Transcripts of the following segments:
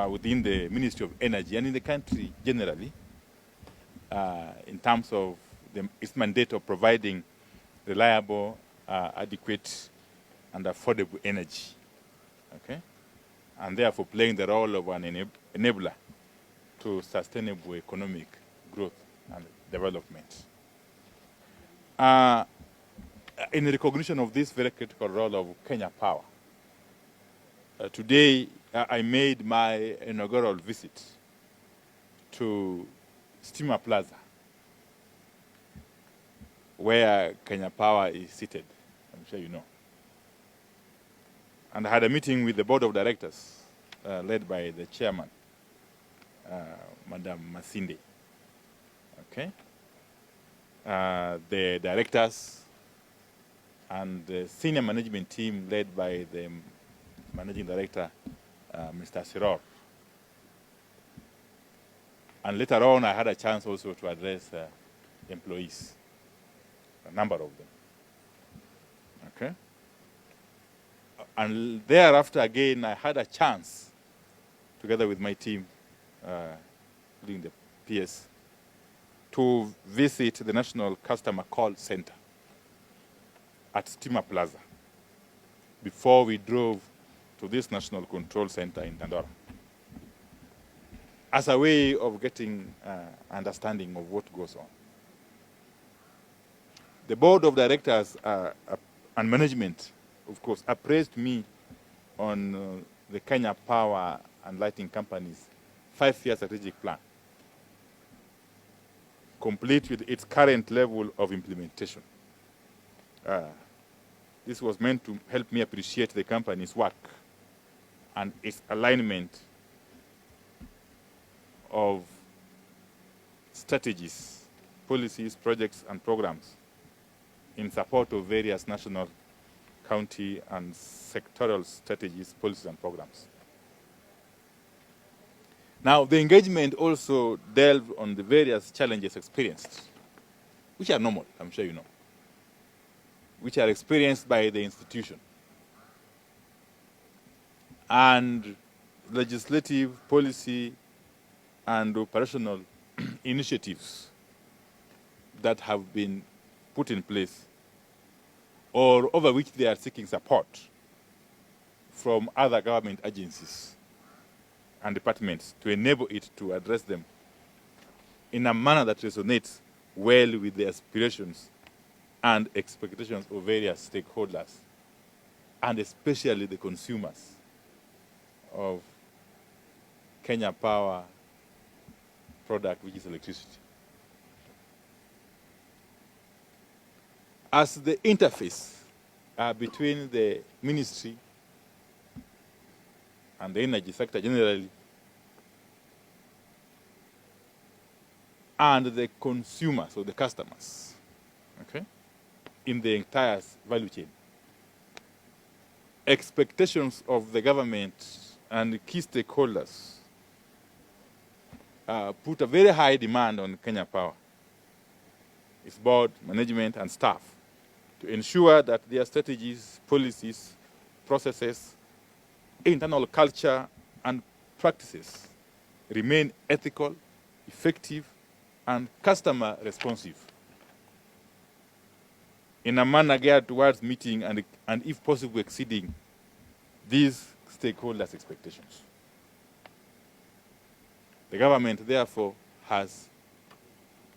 within the Ministry of Energy and in the country generally, in terms of its mandate of providing reliable, adequate, and affordable energy, okay? And therefore playing the role of an enabler to sustainable economic growth and development. In recognition of this very critical role of Kenya Power, today I made my inaugural visit to Steamer Plaza, where Kenya Power is seated, I'm sure you know. And I had a meeting with the board of directors, led by the chairman, Madam Masinde. Okay? The directors and the senior management team led by the managing director, Mr. Siror. And later on, I had a chance also to address employees, a number of them. Okay? And thereafter, again, I had a chance, together with my team, including the PS, to visit the National Customer Call Center at Steamer Plaza before we drove to this National Control Center in Dandora, as a way of getting understanding of what goes on. The board of directors and management, of course, appraised me on the Kenya Power and Lighting Company's 5-year strategic plan, complete with its current level of implementation. This was meant to help me appreciate the company's work and its alignment of strategies, policies, projects, and programs in support of various national, county, and sectoral strategies, policies, and programs. Now, the engagement also delved on the various challenges experienced, which are normal, I'm sure you know, which are experienced by the institution, and legislative, policy, and operational initiatives that have been put in place or over which they are seeking support from other government agencies and departments to enable it to address them in a manner that resonates well with the aspirations and expectations of various stakeholders, and especially the consumers of Kenya Power product, which is electricity. As the interface between the ministry and the energy sector generally and the consumers or the customers, okay, in the entire value chain, expectations of the government and key stakeholders put a very high demand on Kenya Power, its board, management, and staff, to ensure that their strategies, policies, processes, internal culture, and practices remain ethical, effective, and customer responsive, in a manner geared towards meeting and if possible, exceeding these stakeholders' expectations. The government, therefore, has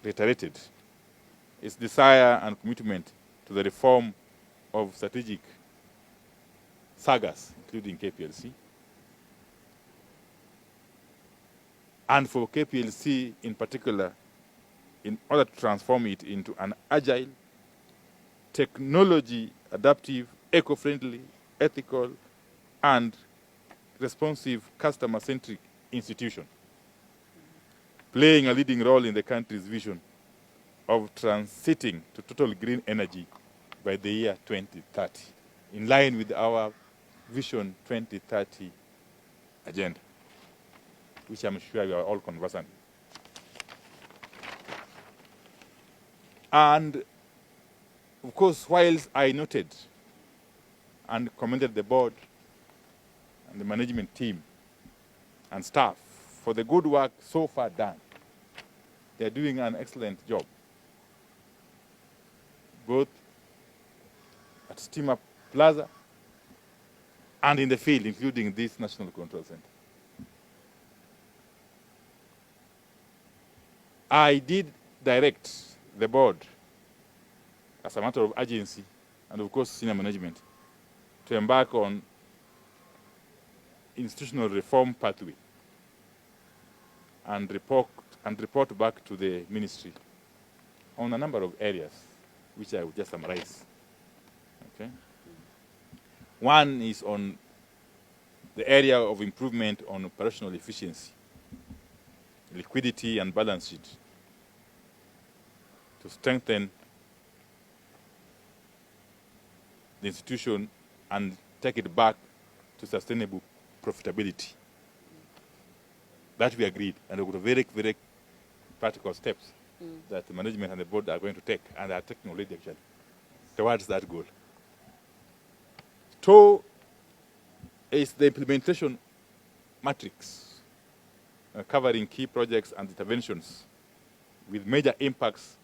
reiterated its desire and commitment to the reform of strategic sagas, including KPLC, and for KPLC in particular, in order to transform it into an agile, technology adaptive, eco-friendly, ethical, and responsive customer-centric institution, playing a leading role in the country's vision of transiting to total green energy by the year 2030, in line with our Vision 2030 agenda, which I'm sure you are all conversant with. And of course, whilst I noted and commended the board and the management team and staff for the good work so far done. They're doing an excellent job, both at Steamer Plaza and in the field, including this National Control Center. I did direct the board, as a matter of urgency, and of course senior management, to embark on institutional reform pathway and report back to the ministry on a number of areas, which I will just summarize. Okay. One is on the area of improvement on operational efficiency, liquidity and balance sheet, to strengthen the institution and take it back to sustainable profitability. That we agreed, and we got very, very practical steps that the management and the board are going to take, and are taking already actually, towards that goal. Two is the implementation matrix, covering key projects and interventions with major impacts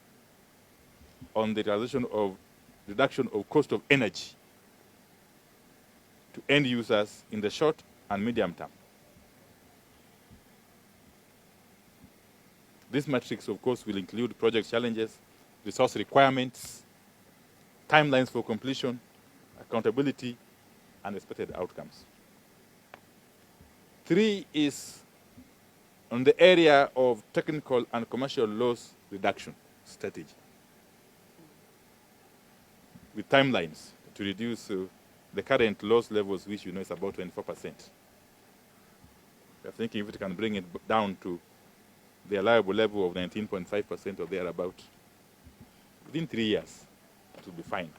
on the reduction of cost of energy to end users in the short and medium term. This matrix, of course, will include project challenges, resource requirements, timelines for completion, accountability, and expected outcomes. Three is on the area of technical and commercial loss reduction strategy, with timelines to reduce the current loss levels, which you know is about 24%. We are thinking if it can bring it down to the allowable level of 19.5% or thereabout, within 3 years, it will be fine.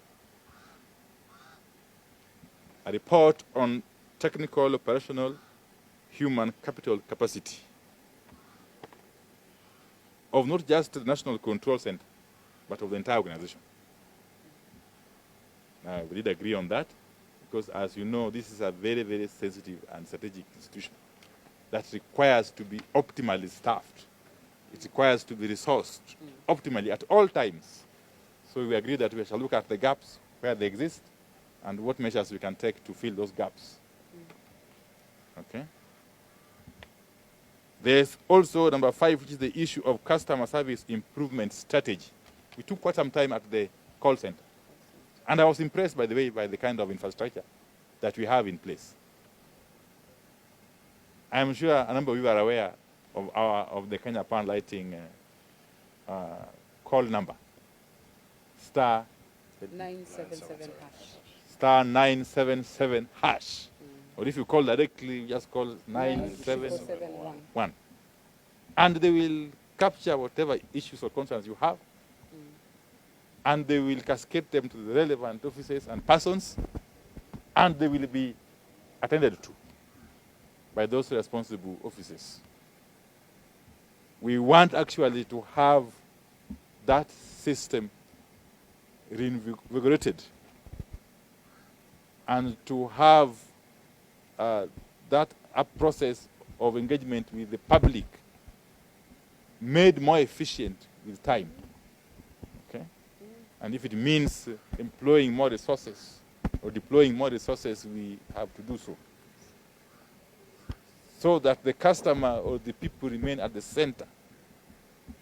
A report on technical, operational, human capital capacity of not just the National Control Center, but of the entire organization. Now, we did agree on that, because as you know, this is a very, very sensitive and strategic institution that requires to be optimally staffed. It requires to be resourced optimally at all times. So we agreed that we shall look at the gaps where they exist and what measures we can take to fill those gaps. Okay. There's also number 5, which is the issue of customer service improvement strategy. We took quite some time at the call center. And I was impressed, by the way, by the kind of infrastructure that we have in place. I'm sure a number of you are aware of the Kenya Pan Lighting call number, star 977 hash. Star 977 hash. Or if you call directly, you just call 9771. And they will capture whatever issues or concerns you have. And they will cascade them to the relevant offices and persons, and they will be attended to by those responsible offices. We want actually to have that system reinvigorated and to have that process of engagement with the public made more efficient with time. Okay? And if it means employing more resources or deploying more resources, we have to do so, so that the customer or the people remain at the center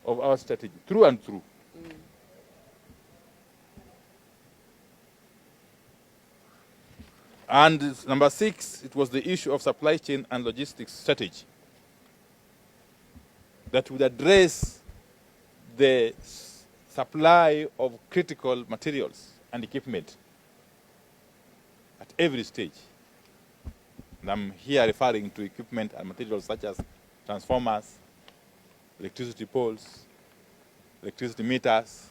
of our strategy, through and through. And number 6, it was the issue of supply chain and logistics strategy that would address the supply of critical materials and equipment at every stage. And I'm here referring to equipment and materials such as transformers, electricity poles, electricity meters,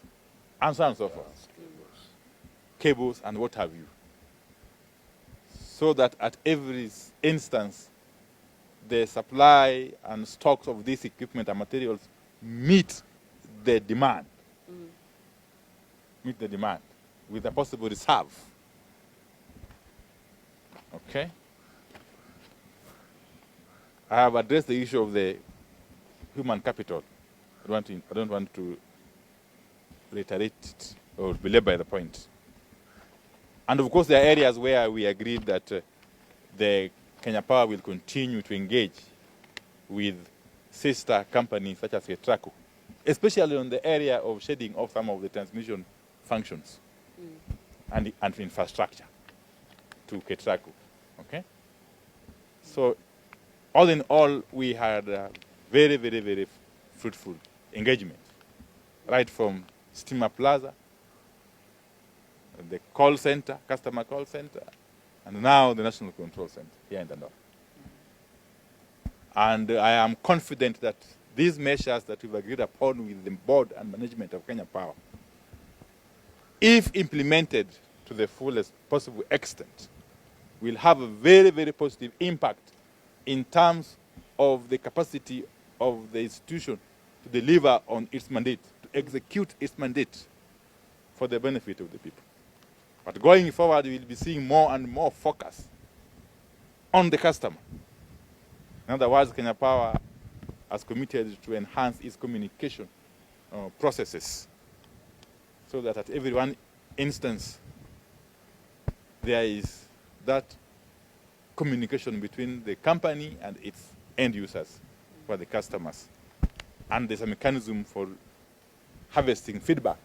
and so on and so forth. Cables and what have you. So that at every instance, the supply and stocks of this equipment and materials meet the demand. Meet the demand with a possible reserve. Okay? I have addressed the issue of the human capital. I don't want to reiterate it or belabor the point. And of course, there are areas where we agreed that the Kenya Power will continue to engage with sister companies such as KETRACO, especially on the area of shading off some of the transmission functions and infrastructure to KETRACO. Okay? So, all in all, we had a very, very, very fruitful engagement, right from Steamer Plaza, the call center, customer call center, and now the National Control Center here in the north. And I am confident that these measures that we've agreed upon with the board and management of Kenya Power, if implemented to the fullest possible extent, will have a very, very positive impact in terms of the capacity of the institution to deliver on its mandate, to execute its mandate for the benefit of the people. But going forward, we'll be seeing more and more focus on the customer. In other words, Kenya Power has committed to enhance its communication processes so that at every one instance there is that communication between the company and its end users, for the customers. And there's a mechanism for harvesting feedback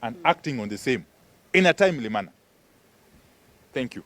and acting on the same in a timely manner. Thank you.